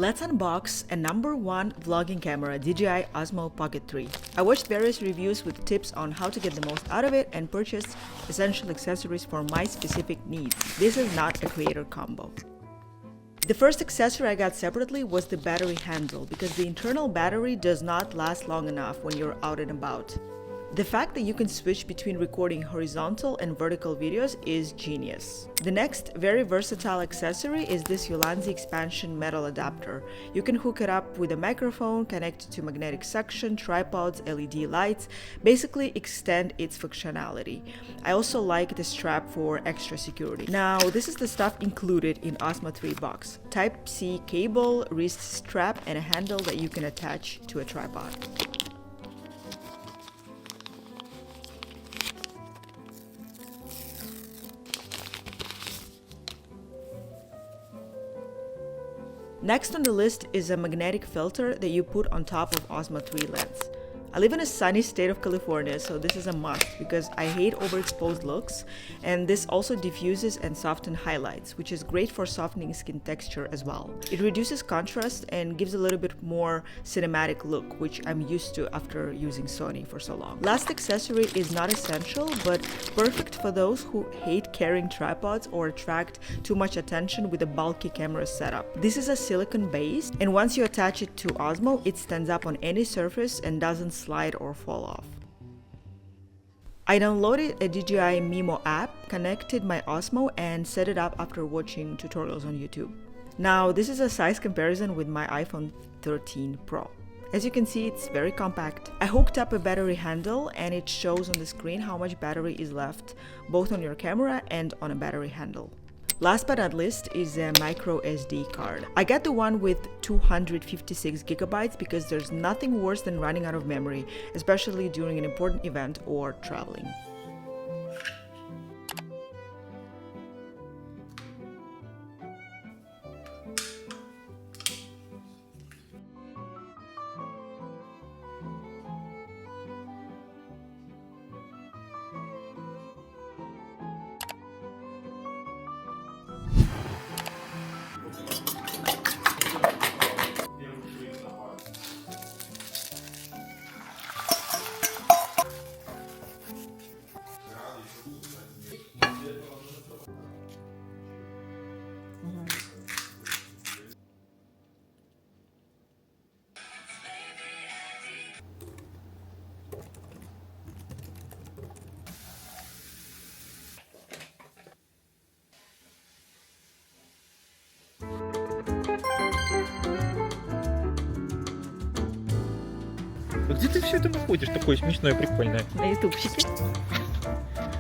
Let's unbox a #1 vlogging camera, DJI Osmo Pocket 3. I watched various reviews with tips on how to get the most out of it and purchased essential accessories for my specific needs. This is not a creator combo. The first accessory I got separately was the battery handle, because the internal battery does not last long enough when you're out and about. The fact that you can switch between recording horizontal and vertical videos is genius. The next very versatile accessory is this Ulanzi expansion metal adapter. You can hook it up with a microphone, connect it to magnetic suction, tripods, LED lights, basically extend its functionality. I also like the strap for extra security. Now, this is the stuff included in Osmo 3 box. Type-C cable, wrist strap, and a handle that you can attach to a tripod. Next on the list is a magnetic filter that you put on top of Osmo 3 lens. I live in a sunny state of California, so this is a must because I hate overexposed looks, and this also diffuses and softens highlights, which is great for softening skin texture as well. It reduces contrast and gives a little bit more cinematic look, which I'm used to after using Sony for so long. Last accessory is not essential, but perfect for those who hate carrying tripods or attract too much attention with a bulky camera setup. This is a silicone base, and once you attach it to Osmo, it stands up on any surface and doesn't slide or fall off. I downloaded a DJI Mimo app, connected my Osmo, and set it up after watching tutorials on YouTube. Now, this is a size comparison with my iPhone 13 Pro. As you can see, it's very compact. I hooked up a battery handle and it shows on the screen how much battery is left, both on your camera and on a battery handle. Last but not least is a micro SD card. I got the one with 256 gigabytes because there's nothing worse than running out of memory, especially during an important event or traveling. Где ты все это находишь такое смешное, прикольное? На ютубчике.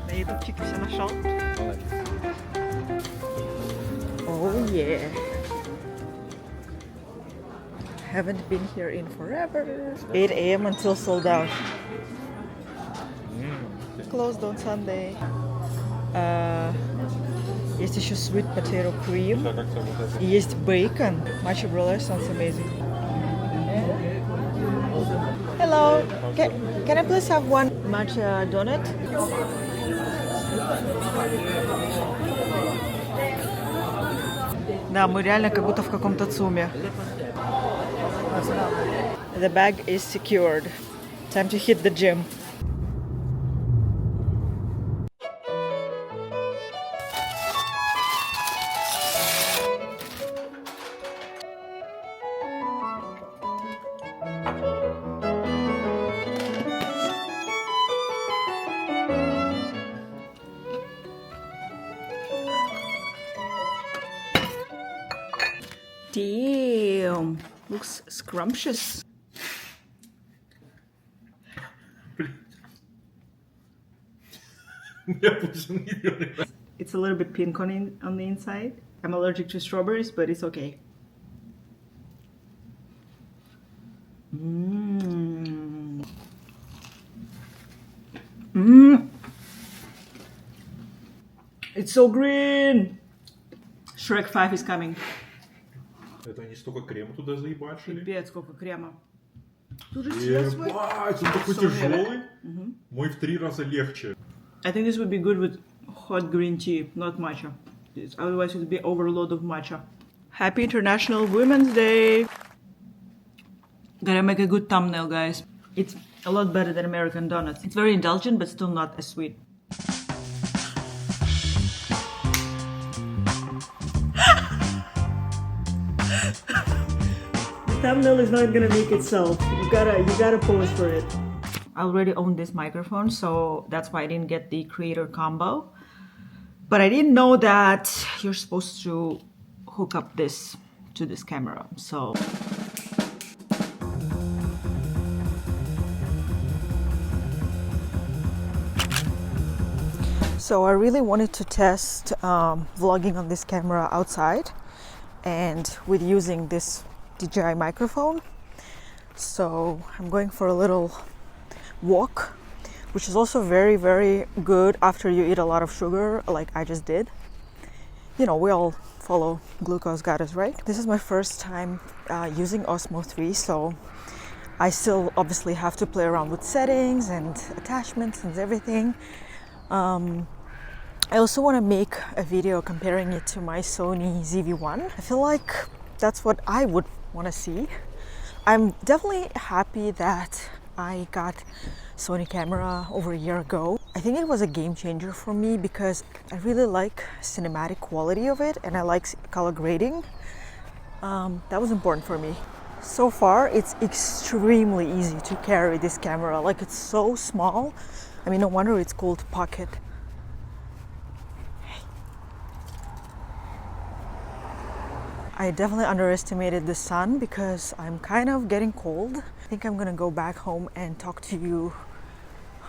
На ютубчике все нашел. Молодец. Oh yeah. Haven't been here in forever. 8 a.m. until sold out. Closed on Sunday. Есть еще sweet potato cream. И есть bacon. Matcha brûlée sounds amazing. Hello. Can I please have one matcha donut? Да, мы реально как будто в каком-то ЦУМе. The bag is secured. Time to hit the gym. Damn, looks scrumptious. It's a little bit pink on the inside. I'm allergic to strawberries, but it's okay. It's so green. Shrek 5 is coming. Это они столько крема туда заебашили. Пипец, сколько крема. Тут же цвет свой. Ебать, он такой тяжелый. Мой в 3 раза легче. I think this would be good with hot green tea, not matcha. Otherwise it would be overload of matcha. Happy International Women's Day! Gotta make a good thumbnail, guys. It's a lot better than American donuts. It's very indulgent, but still not as sweet. The thumbnail is not gonna make itself. You gotta pose for it. I already own this microphone, so that's why I didn't get the creator combo. But I didn't know that you're supposed to hook up this to this camera. So I really wanted to test vlogging on this camera outside and with using this DJI microphone. So I'm going for a little walk, which is also very, very good after you eat a lot of sugar like I just did. You know, we all follow glucose goddess, right? This is my first time using Osmo 3, so I still obviously have to play around with settings and attachments and everything. I also want to make a video comparing it to my Sony ZV-1. I feel like that's what I would want to see. I'm definitely happy that I got Sony camera over a year ago. I think it was a game changer for me because I really like cinematic quality of it and I like color grading. That was important for me. So far, it's extremely easy to carry this camera. Like, it's so small. I mean, no wonder it's called Pocket. I definitely underestimated the sun because I'm kind of getting cold. I think I'm gonna go back home and talk to you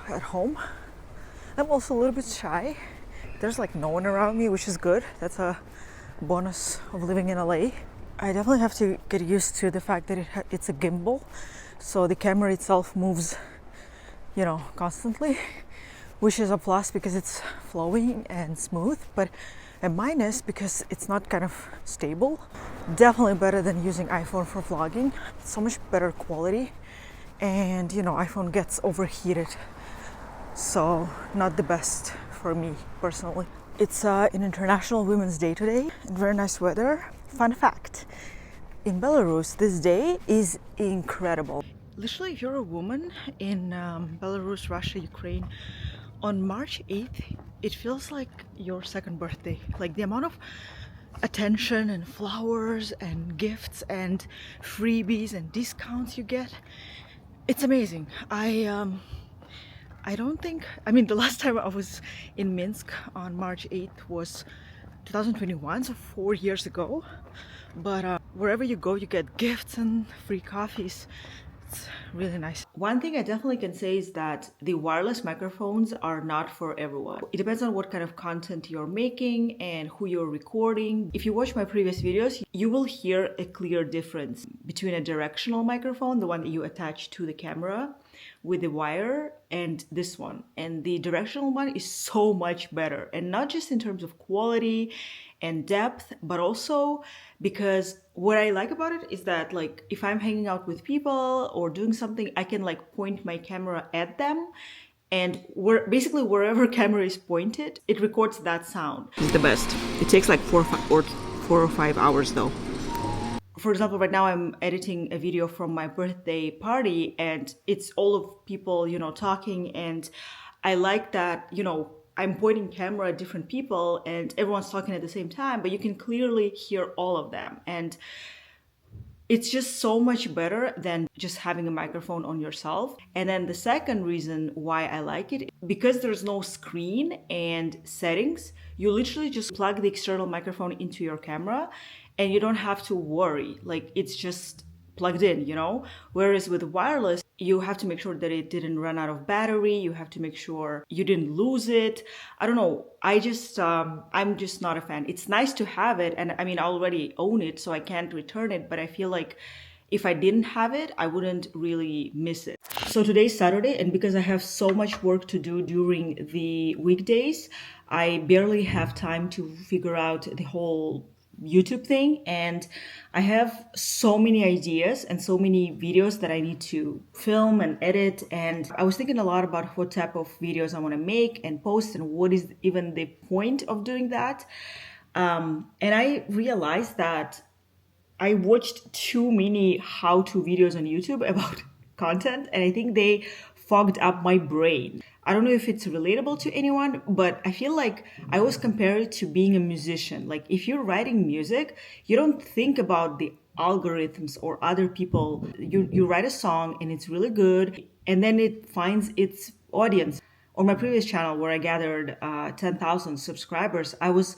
at home. I'm also a little bit shy. There's like no one around me, which is good. That's a bonus of living in LA. I definitely have to get used to the fact that it's a gimbal. So the camera itself moves, you know, constantly, which is a plus because it's flowing and smooth, but a minus because it's not kind of stable. Definitely better than using iPhone for vlogging. It's so much better quality, and you know, iPhone gets overheated, so not the best for me personally. It's an International Women's Day today and very nice weather. Fun fact, in Belarus this day is incredible. Literally, if you're a woman in Belarus, Russia, Ukraine, on March 8th, it feels like your second birthday. Like the amount of attention and flowers and gifts and freebies and discounts you get, it's amazing. I don't think, I mean, the last time I was in Minsk on March 8th was 2021, so 4 years ago. But wherever you go, you get gifts and free coffees. It's really nice. One thing I definitely can say is that the wireless microphones are not for everyone. It depends on what kind of content you're making and who you're recording. If you watch my previous videos, you will hear a clear difference between a directional microphone, the one that you attach to the camera with the wire, and this one. And the directional one is so much better, and not just in terms of quality and depth, but also because what I like about it is that, like, if I'm hanging out with people or doing something, I can like point my camera at them, and basically wherever camera is pointed, it records that sound. It's the best. It takes like 4 or 5 hours though. For example, right now I'm editing a video from my birthday party, and it's all of people, you know, talking, and I like that, you know, I'm pointing camera at different people and everyone's talking at the same time, but you can clearly hear all of them. And it's just so much better than just having a microphone on yourself. And then the second reason why I like it, because there's no screen and settings, you literally just plug the external microphone into your camera and you don't have to worry. Like, it's just plugged in, you know? Whereas with wireless, you have to make sure that it didn't run out of battery. You have to make sure you didn't lose it. I don't know. I'm just not a fan. It's nice to have it. And I mean, I already own it, so I can't return it. But I feel like if I didn't have it, I wouldn't really miss it. So today's Saturday, and because I have so much work to do during the weekdays, I barely have time to figure out the whole YouTube thing, and I have so many ideas and so many videos that I need to film and edit, and I was thinking a lot about what type of videos I want to make and post and what is even the point of doing that, and I realized that I watched too many how-to videos on YouTube about content, and I think they fogged up my brain. I don't know if it's relatable to anyone, but I feel like I always compare it to being a musician. Like if you're writing music, you don't think about the algorithms or other people. You write a song and it's really good, and then it finds its audience. On my previous channel where I gathered 10,000 subscribers, I was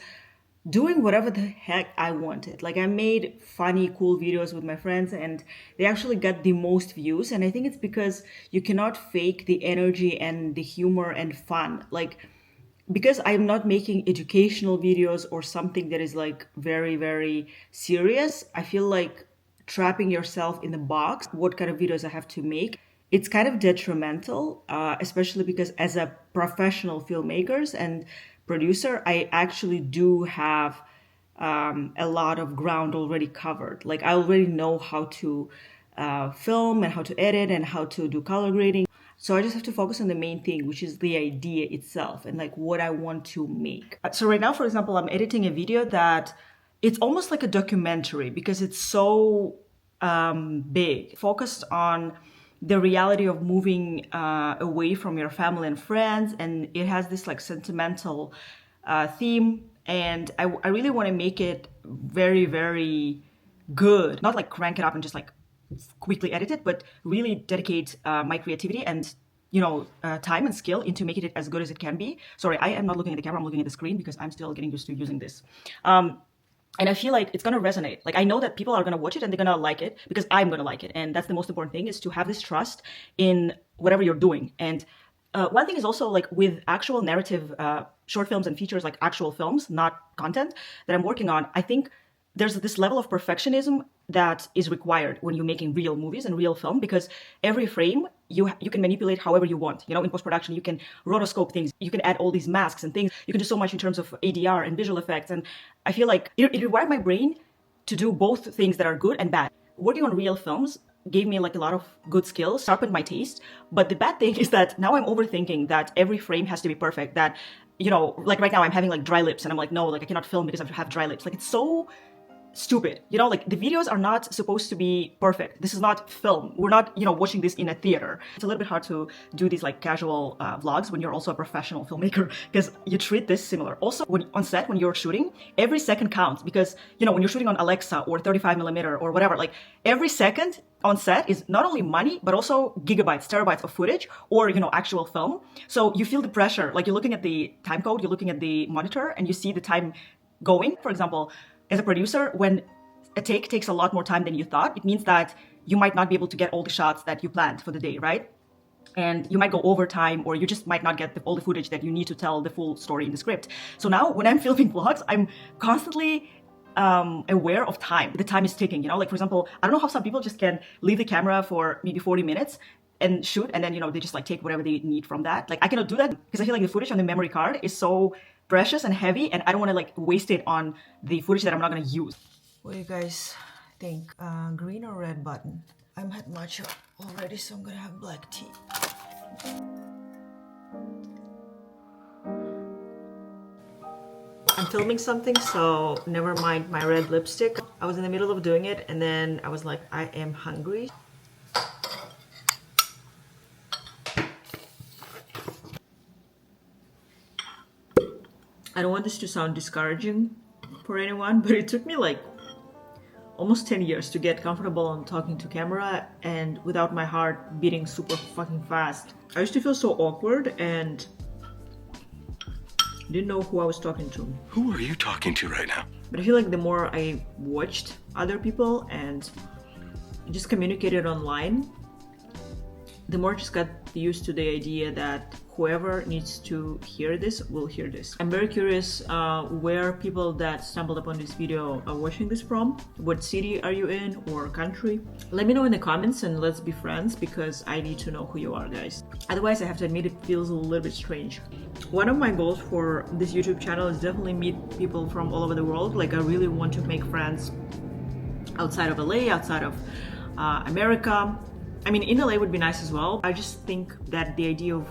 doing whatever the heck I wanted. Like I made funny, cool videos with my friends and they actually got the most views. And I think it's because you cannot fake the energy and the humor and fun. Like, because I'm not making educational videos or something that is like very, very serious, I feel like trapping yourself in the box, what kind of videos I have to make, it's kind of detrimental, especially because as a professional filmmakers and producer, I actually do have a lot of ground already covered. Like I already know how to film and how to edit and how to do color grading. So I just have to focus on the main thing, which is the idea itself and like what I want to make. So right now, for example, I'm editing a video that it's almost like a documentary because it's so big, focused on the reality of moving away from your family and friends, and it has this like sentimental theme, and I really want to make it very, very good, not like crank it up and just like quickly edit it, but really dedicate my creativity and time and skill into making it as good as it can be. Sorry, I am not looking at the camera, I'm looking at the screen because I'm still getting used to using this. And I feel like it's going to resonate. Like I know that people are going to watch it and they're going to like it because I'm going to like it. And that's the most important thing, is to have this trust in whatever you're doing. And one thing is also like with actual narrative short films and features, like actual films, not content that I'm working on, I think there's this level of perfectionism that is required when you're making real movies and real film, because every frame you can manipulate however you want. In post-production, you can rotoscope things, you can add all these masks and things. You can do so much in terms of ADR and visual effects. And I feel like it required my brain to do both things that are good and bad. Working on real films gave me like a lot of good skills, sharpened my taste. But the bad thing is that now I'm overthinking that every frame has to be perfect. That, like right now I'm having like dry lips and I'm like, no, like I cannot film because I have dry lips. Like it's so stupid. Like the videos are not supposed to be perfect. This is not film. We're not, watching this in a theater. It's a little bit hard to do these like casual vlogs when you're also a professional filmmaker, because you treat this similar. Also, on set, when you're shooting, every second counts, because, when you're shooting on Alexa or 35mm or whatever, like every second on set is not only money, but also gigabytes, terabytes of footage or, actual film. So you feel the pressure, like you're looking at the time code, you're looking at the monitor and you see the time going. For example, as a producer, when a take takes a lot more time than you thought, it means that you might not be able to get all the shots that you planned for the day, right? And you might go over time, or you just might not get all the footage that you need to tell the full story in the script. So now when I'm filming vlogs, I'm constantly aware of time. The time is ticking, like for example, I don't know how some people just can leave the camera for maybe 40 minutes and shoot, and then, they just like take whatever they need from that. Like I cannot do that because I feel like the footage on the memory card is so precious and heavy, and I don't want to like waste it on the footage that I'm not going to use. What do you guys think? Green or red button? I'm had matcha already, so I'm going to have black tea. I'm filming something, so never mind my red lipstick. I was in the middle of doing it, and then I was like, I am hungry. I don't want this to sound discouraging for anyone, but it took me like almost 10 years to get comfortable on talking to camera and without my heart beating super fucking fast. I used to feel so awkward and didn't know who I was talking to. Who are you talking to right now? But I feel like the more I watched other people and just communicated online, the more I just got used to the idea that whoever needs to hear this will hear this. I'm very curious where people that stumbled upon this video are watching this from. What city are you in, or country? Let me know in the comments and let's be friends, because I need to know who you are, guys. Otherwise, I have to admit, it feels a little bit strange. One of my goals for this YouTube channel is definitely meet people from all over the world. Like I really want to make friends outside of LA, outside of America. I mean, in LA would be nice as well. I just think that the idea of,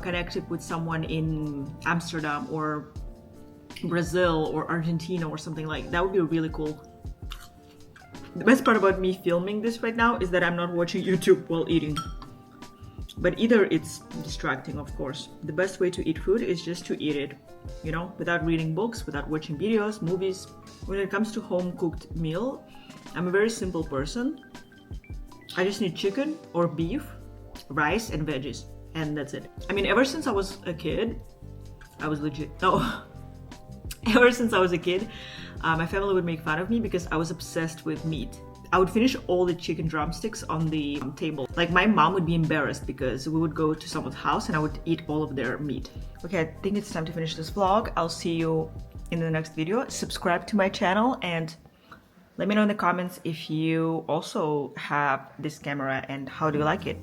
connecting with someone in Amsterdam or Brazil or Argentina or something like that would be really cool. The best part about me filming this right now is that I'm not watching YouTube while eating. But either it's distracting, of course. The best way to eat food is just to eat it, you know, without reading books, without watching videos, movies. When it comes to home-cooked meal, I'm a very simple person. I just need chicken or beef, rice, and veggies, and that's it. I mean, ever since I was a kid, ever since I was a kid, my family would make fun of me because I was obsessed with meat. I would finish all the chicken drumsticks on the table. Like, my mom would be embarrassed because we would go to someone's house and I would eat all of their meat. Okay, I think it's time to finish this vlog. I'll see you in the next video. Subscribe to my channel and let me know in the comments if you also have this camera and how do you like it.